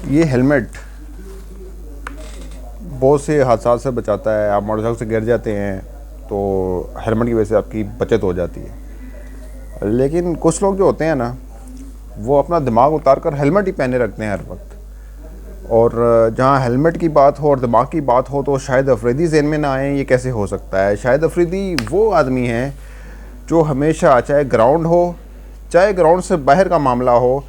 ये हेलमेट बहुत से हादसा से बचाता है। आप मोटरसाइकिल से गिर जाते हैं तो हेलमेट की वजह से आपकी बचत हो जाती है। लेकिन कुछ लोग जो होते हैं ना, वो अपना दिमाग उतार कर हेलमेट ही पहने रखते हैं हर वक्त। और जहाँ हेलमेट की बात हो और दिमाग की बात हो तो शायद अफरीदी ज़हन में ना आए ये कैसे हो सकता है। शायद अफरीदी वो आदमी है जो हमेशा, चाहे ग्राउंड हो चाहे ग्राउंड से बाहर का मामला हो,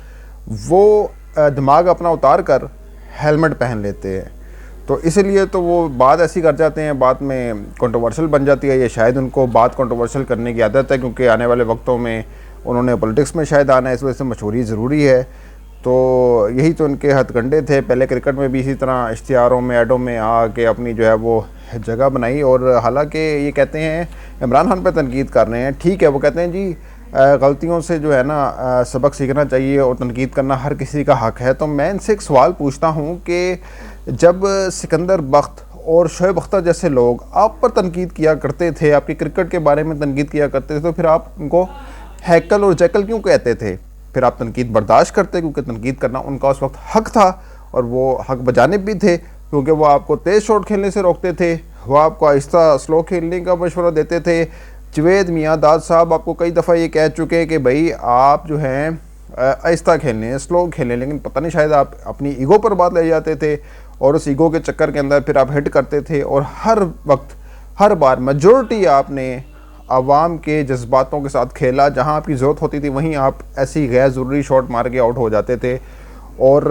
वो दिमाग अपना उतार कर हेलमेट पहन लेते हैं। तो इसलिए तो वो बात ऐसी कर जाते हैं, बात में कंट्रोवर्शियल बन जाती है। ये शायद उनको बात कंट्रोवर्शियल करने की आदत है, क्योंकि आने वाले वक्तों में उन्होंने पॉलिटिक्स में शायद आना है, इस वजह से मशहूरी ज़रूरी है। तो यही तो उनके हथकंडे थे। पहले क्रिकेट में भी इसी तरह इश्तिहारों में, एडों में आके अपनी जो है वो जगह बनाई। और हालांकि ये कहते हैं इमरान खान पर तनकीद कर रहे हैं, ठीक है, वो कहते हैं जी गलतियों से जो है ना सबक सीखना चाहिए और तनकीद करना हर किसी का हक़ है। तो मैं इनसे एक सवाल पूछता हूँ कि जब सिकंदर बख्त और शोएब अख्तर जैसे लोग आप पर तनकीद किया करते थे, आपकी क्रिकेट के बारे में तनकीद किया करते थे, तो फिर आप उनको हैकल और जैकल क्यों कहते थे? फिर आप तनकीद बर्दाश्त करते, क्योंकि तनकीद करना उनका उस वक्त हक़ था और वो हक़ बजानिब भी थे, क्योंकि वो आपको तेज़ शॉट खेलने से रोकते थे, वो आपको आहिस्ता स्लो खेलने का मशवरा देते थे। जवेद मियाँ दाद साहब आपको कई दफ़ा ये कह चुके हैं कि भाई आप जो हैं आहिस्ता खेलें, स्लो खेलें, लेकिन पता नहीं शायद आप अपनी ईगो पर बात ले जाते थे और उस ईगो के चक्कर के अंदर फिर आप हिट करते थे। और हर वक्त, हर बार मेजॉरिटी आपने आवाम के जज्बातों के साथ खेला। जहां आपकी ज़रूरत होती थी वहीं आप ऐसी गैर ज़रूरी शॉट मार के आउट हो जाते थे। और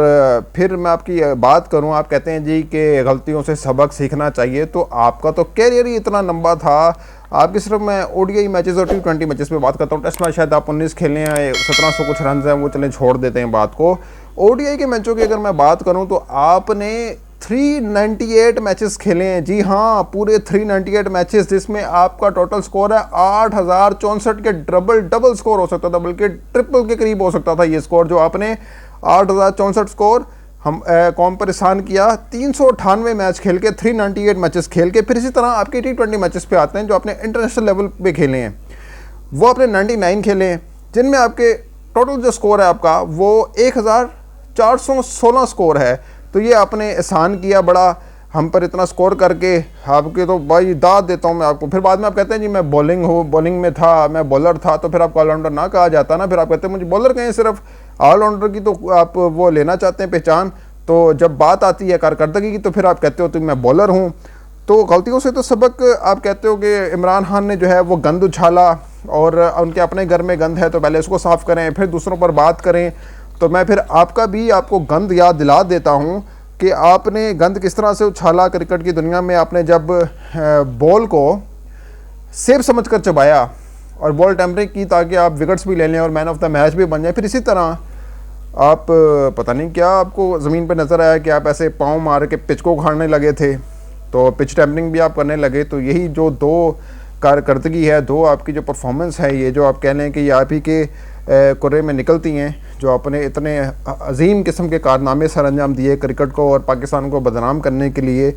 फिर मैं आपकी बात करूं, आप कहते हैं जी कि गलतियों से सबक सीखना चाहिए। तो आपका तो कैरियर ही इतना लंबा था, आपकी सिर्फ मैं ओडीआई मैचेस और T20 मैचेस पे बात करता हूँ। टेस्ट मैच शायद आप 19 खेले हैं, 1700 कुछ रन हैं, वो चलें छोड़ देते हैं बात को। ओडीआई के मैचों की अगर मैं बात करूं तो आपने 398 मैचेस खेले हैं। जी हाँ, पूरे 398 मैचेस, जिसमें आपका टोटल स्कोर है 8064 के डबल स्कोर हो सकता था, बल्कि ट्रिपल के करीब हो सकता था ये स्कोर जो आपने 8064 स्कोर हम कौम पर एहसान किया। 398 मैच खेल के, 398 मैचेस खेल के। फिर इसी तरह आपके T20 मैचेस पे आते हैं जो आपने इंटरनेशनल लेवल पे खेले हैं, वो आपने 99 खेले हैं, जिनमें आपके टोटल जो स्कोर है आपका वो 1416 स्कोर है। तो ये आपने एहसान किया बड़ा हम पर इतना स्कोर करके, आपके तो भाई दाद देता हूँ मैं आपको। फिर बाद में आप कहते हैं जी मैं बॉलिंग में था, मैं बॉलर था, तो फिर आपको ऑलराउंडर ना कहा जाता ना। फिर आप कहते हैं मुझे बॉलर कहें, सिर्फ ऑलराउंडर की तो आप वो लेना चाहते हैं पहचान। तो जब बात आती है कारकर्दगी की तो फिर आप कहते हो तो मैं बॉलर हूँ। तो गलतियों से तो सबक आप कहते हो कि इमरान खान ने जो है वो गंद उछाला और उनके अपने घर में गंद है तो पहले उसको साफ़ करें, फिर दूसरों पर बात करें। तो मैं फिर आपको गंद याद दिला देता हूँ कि आपने गंद किस तरह से उछाला क्रिकेट की दुनिया में। आपने जब बॉल को सेब समझ कर चबाया और बॉल टेम्परिंग की ताकि आप विकेट्स भी ले लें और मैन ऑफ द मैच भी बन जाए। फिर इसी तरह आप पता नहीं क्या आपको ज़मीन पर नज़र आया कि आप ऐसे पाँव मार के पिच को उखाड़ने लगे थे, तो पिच टेम्परिंग भी आप करने लगे। तो यही जो दो कारकर्दगी है, दो आपकी जो परफॉर्मेंस है, ये जो आप कह लें कि ये आप ही के कुर्रे में निकलती हैं, जो आपने इतने अजीम किस्म के कारनामे सर अंजाम दिए क्रिकेट को और पाकिस्तान को बदनाम करने के लिए,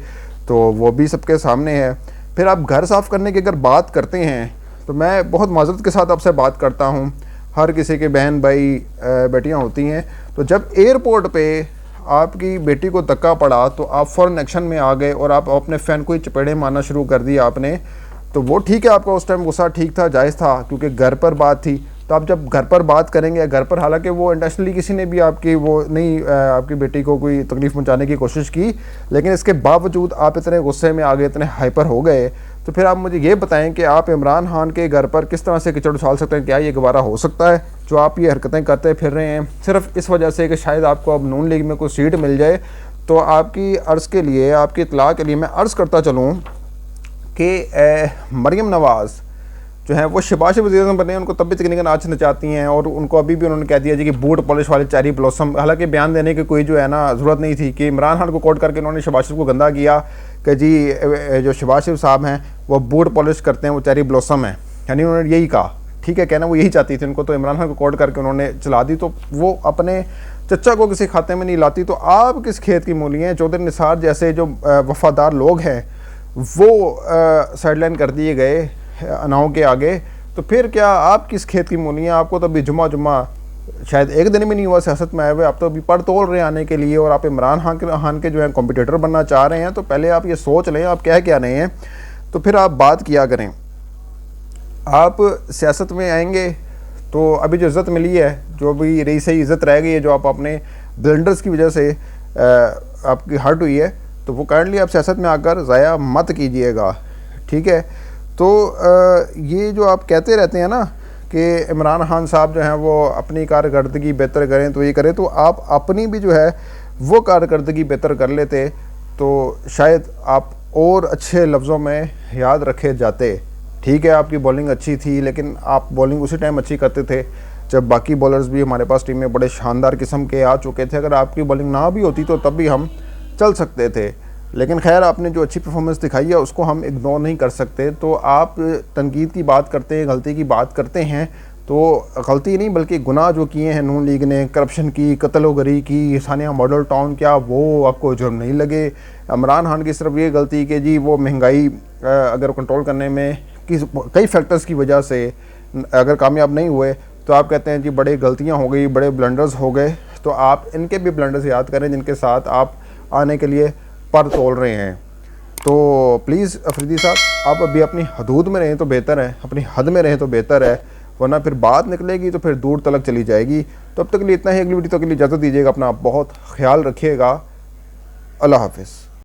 तो वो भी सबके सामने है। फिर आप घर साफ़ करने की अगर बात करते हैं तो मैं बहुत माजरत के साथ आपसे बात करता हूँ। हर किसी के बहन भाई बेटियाँ होती हैं। तो जब एयरपोर्ट पे आपकी बेटी को धक्का पड़ा तो आप फ़ौरन एक्शन में आ गए और आप अपने फ़ैन को ही चपेड़े मारना शुरू कर दिया आपने। तो वो ठीक है, आपका उस टाइम गुस्सा ठीक था, जायज़ था, क्योंकि घर पर बात थी। तो आप जब घर पर बात करेंगे, घर पर हालांकि वो इंटेंशनली किसी ने भी आपकी वो नहीं आपकी बेटी को कोई तकलीफ़ पहुंचाने की कोशिश की, लेकिन इसके बावजूद आप इतने गुस्से में आ गए, इतने हाइपर हो गए। तो फिर आप मुझे ये बताएं कि आप इमरान खान के घर पर किस तरह से कीचड़ उछाल सकते हैं? क्या ये गवारा हो सकता है जो आप ये हरकतें करते फिर रहे हैं सिर्फ इस वजह से कि शायद आपको अब नून लीग में कोई सीट मिल जाए? तो आपकी अर्ज़ के लिए, आपकी इतला के लिए मैं अर्ज़ करता चलूँ कि मरियम नवाज़ जो है वो शहबाज वज़ीर बने, उनको तब भी तकनीकन नाच नचाती हैं और उनको अभी भी उन्होंने कह दिया जी कि बूट पॉलिश वाले चेरी ब्लॉसम। हालांकि बयान देने की कोई जो है ना ज़रूरत नहीं थी कि इमरान खान को कोट करके उन्होंने शहबाज शरीफ को गंदा किया कि जी जो शहबाज शरीफ साहब हैं वो बूट पॉलिश करते हैं, वो चेरी ब्लॉसम है। यानी उन्होंने यही कहा, ठीक है, कहना वो यही चाहती थी उनको। तो इमरान खान को कोट करके उन्होंने चला दी। तो वो अपने चच्चा को किसी खाते में नहीं लाती। तो आप किस खेत की मूली हैं? चौधरी निसार जैसे जो वफादार लोग हैं वो साइडलाइन कर दिए गए अनाओं के आगे। तो फिर क्या आप किस खेत की मूली हैं? आपको तो अभी जुमा शायद एक दिन भी नहीं हुआ सियासत में आए हुए, आप तो अभी पर तोल रहे हैं आने के लिए, और आप इमरान खान के जो है कॉम्पिटिटर बनना चाह रहे हैं। तो पहले आप ये सोच लें आप कह क्या रहे हैं, तो फिर आप बात किया करें। आप सियासत में आएंगे तो अभी जो इज़्ज़त मिली है, जो भी रही सही इज़्ज़त रह गई है, जो आप अपने ब्लंडर्स की वजह से आपकी हर्ट हुई है, तो वो काइंडली आप सियासत में आकर ज़ाया मत कीजिएगा, ठीक है। तो ये जो आप कहते रहते हैं ना कि इमरान खान साहब जो हैं वो अपनी कारकर्दगी बेहतर करें तो ये करें, तो आप अपनी भी जो है वो कारकर्दगी बेहतर कर लेते तो शायद आप और अच्छे लफ्ज़ों में याद रखे जाते। ठीक है, आपकी बॉलिंग अच्छी थी, लेकिन आप बॉलिंग उसी टाइम अच्छी करते थे जब बाकी बॉलर्स भी हमारे पास टीम में बड़े शानदार किस्म के आ चुके थे। अगर आपकी बॉलिंग ना भी होती तो तब भी हम चल सकते थे, लेकिन खैर आपने जो अच्छी परफॉर्मेंस दिखाई है उसको हम इग्नोर नहीं कर सकते। तो आप तनकीद की बात करते हैं, गलती की बात करते हैं, तो गलती नहीं बल्कि गुनाह जो किए हैं नून लीग ने, करप्शन की, कत्ल-ओ-गरी की, सानिया मॉडल टाउन, क्या वो आपको जुर्म नहीं लगे? इमरान खान की सिर्फ ये गलती कि जी वो महंगाई अगर कंट्रोल करने में कई फैक्टर्स की वजह से अगर कामयाब नहीं हुए, तो आप कहते हैं जी बड़े गलतियां हो गई, बड़े ब्लंडर्स हो गए। तो आप इनके भी ब्लंडर्स याद करें जिनके साथ आप आने के लिए पर तोल रहे हैं। तो प्लीज़ अफरीदी साहब, आप अभी अपनी हदूद में रहें तो बेहतर है, अपनी हद में रहें तो बेहतर है, वरना फिर बात निकलेगी तो फिर दूर तलक चली जाएगी। तो अब तक के लिए इतना ही, अगली वीडियो तक के लिए इजाज़त दीजिएगा, अपना बहुत ख्याल रखिएगा। अल्लाह हाफिज़।